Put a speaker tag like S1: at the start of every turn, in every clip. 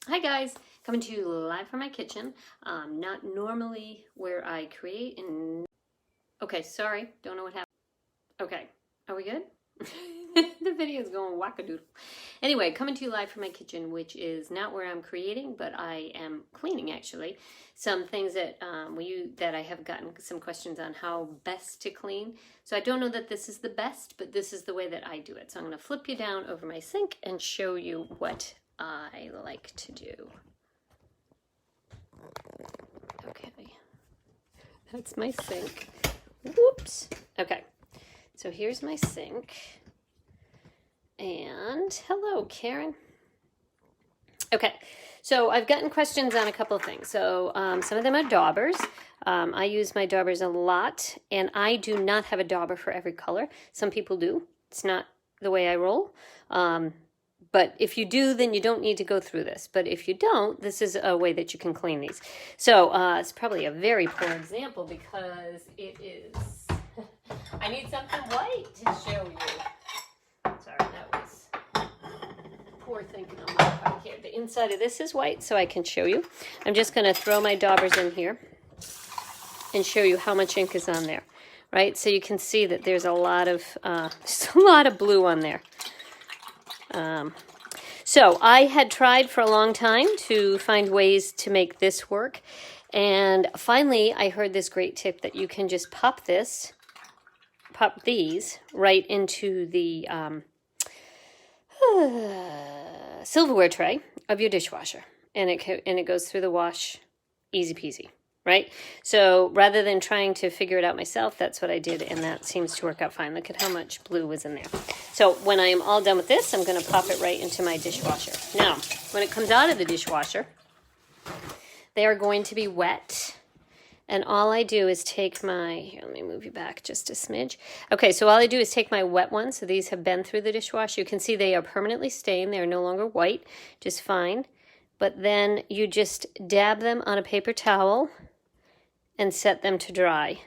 S1: Hi guys, coming to you live from my kitchen. Not normally where I create and... Okay, sorry, don't know what happened. Okay, are we good? The video is going wackadoodle. Anyway, coming to you live from my kitchen, which is not where I'm creating, but I am cleaning actually. Some things that that I have gotten some questions on how best to clean. So I don't know that this is the best, but this is the way that I do it. So I'm going to flip you down over my sink and show you what I like to do. Okay, that's my sink. Whoops. Okay, so here's my sink. And hello, Karen. Okay, so I've gotten questions on a couple of things. So some of them are daubers. I use my daubers a lot, and I do not have a dauber for every color. Some people do. It's not the way I roll. But if you do, then you don't need to go through this. But if you don't, this is a way that you can clean these. So it's probably a very poor example because it is... I need something white to show you. Sorry, that was poor thinking on my part here. The inside of this is white, so I can show you. I'm just going to throw my daubers in here and show you how much ink is on there. Right? So you can see that there's a lot of blue on there. So I had tried for a long time to find ways to make this work, and finally I heard this great tip that you can just pop these right into the silverware tray of your dishwasher, and it goes through the wash easy peasy. Right? So rather than trying to figure it out myself, that's what I did, and that seems to work out fine. Look at how much blue was in there. So when I am all done with this, I'm going to pop it right into my dishwasher. Now, when it comes out of the dishwasher, they are going to be wet, and all I do is take my... Here, let me move you back just a smidge. Okay, so all I do is take my wet ones. So these have been through the dishwasher. You can see they are permanently stained. They are no longer white, just fine. But then you just dab them on a paper towel and set them to dry,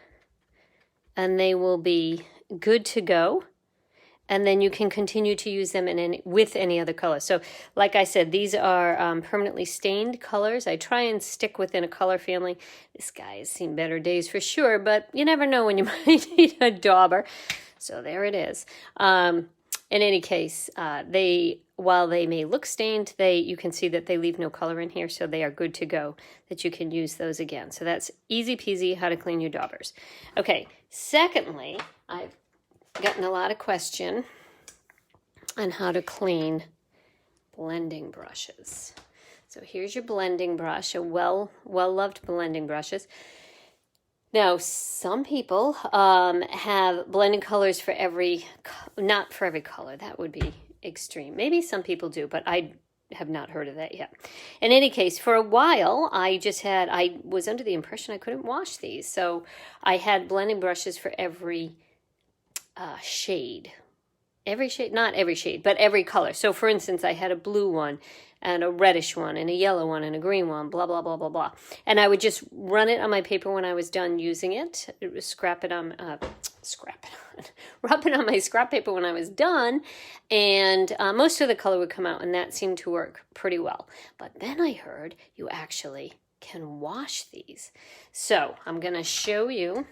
S1: and they will be good to go, and then you can continue to use them with any other color. So like I said, these are permanently stained colors. I try and stick within a color family. This guy has seen better days for sure, but you never know when you might need a dauber. So there it is. In any case, while they may look stained, you can see that they leave no color in here, so they are good to go, that you can use those again. So that's easy peasy how to clean your daubers. Okay, secondly, I've gotten a lot of question on how to clean blending brushes. So here's your blending brush, a well-loved blending brushes. Now, some people have blending colors for not for every color. That would be extreme. Maybe some people do, but I have not heard of that yet. In any case, for a while, I was under the impression I couldn't wash these. So I had blending brushes for every shade. Every shade, not every shade, but every color. So for instance, I had a blue one and a reddish one and a yellow one and a green one, blah, blah, blah, blah, blah. And I would just run it on my paper when I was done using it. It was rub it on my scrap paper when I was done. And most of the color would come out, and that seemed to work pretty well. But then I heard you actually can wash these. So I'm going to show you.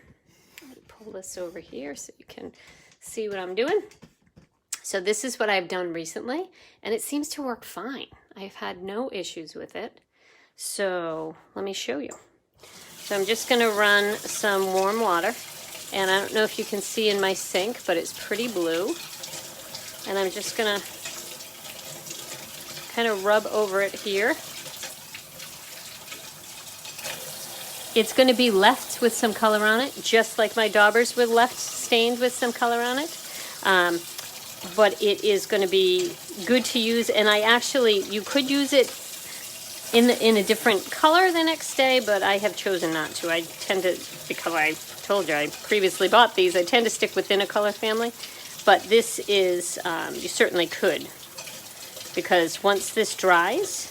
S1: Let me pull this over here so you can see what I'm doing. So this is what I've done recently, and it seems to work fine. I've had no issues with it. So let me show you. So I'm just going to run some warm water, and I don't know if you can see in my sink, but it's pretty blue. And I'm just going to kind of rub over it here. It's going to be left with some color on it, just like my daubers were left stained with some color on it. But it is going to be good to use, and you could use it in a different color the next day, but I have chosen not to. I tend to, because I told you I previously bought these, I tend to stick within a color family, but this is, you certainly could, because once this dries,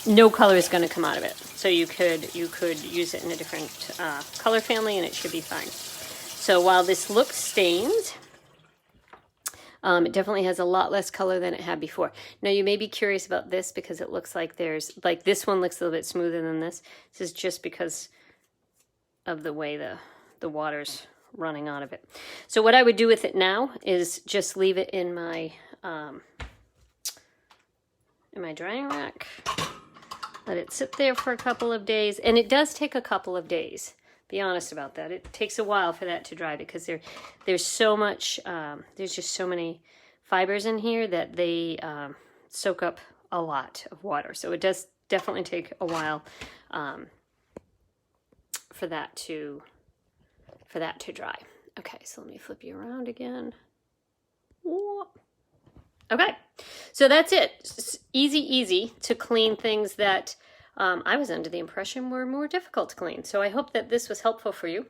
S1: no color is going to come out of it. So you could use it in a different color family, and it should be fine. So while this looks stained, It definitely has a lot less color than it had before. Now you may be curious about this because it looks like there's, like this one looks a little bit smoother than this. This is just because of the way the water's running out of it. So what I would do with it now is just leave it in my drying rack. Let it sit there for a couple of days. And it does take a couple of days. Be honest about that. It takes a while for that to dry because there's so much, there's just so many fibers in here that they soak up a lot of water. So it does definitely take a while for that to dry. Okay, so let me flip you around again. Okay, so that's it. It's easy to clean things that I was under the impression were more difficult to clean. So I hope that this was helpful for you.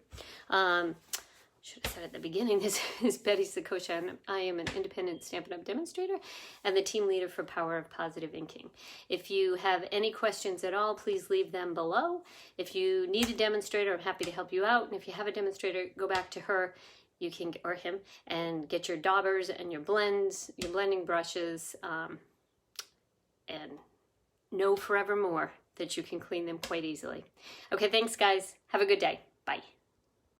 S1: Should have said at the beginning, this is Betty Sakosha. I am an independent Stampin' Up! Demonstrator and the team leader for Power of Positive Inking. If you have any questions at all, please leave them below. If you need a demonstrator, I'm happy to help you out. And if you have a demonstrator, go back to her, you can, or him, and get your daubers and your blends, your blending brushes, and know forevermore that you can clean them quite easily. Okay, thanks guys. Have a good day. Bye.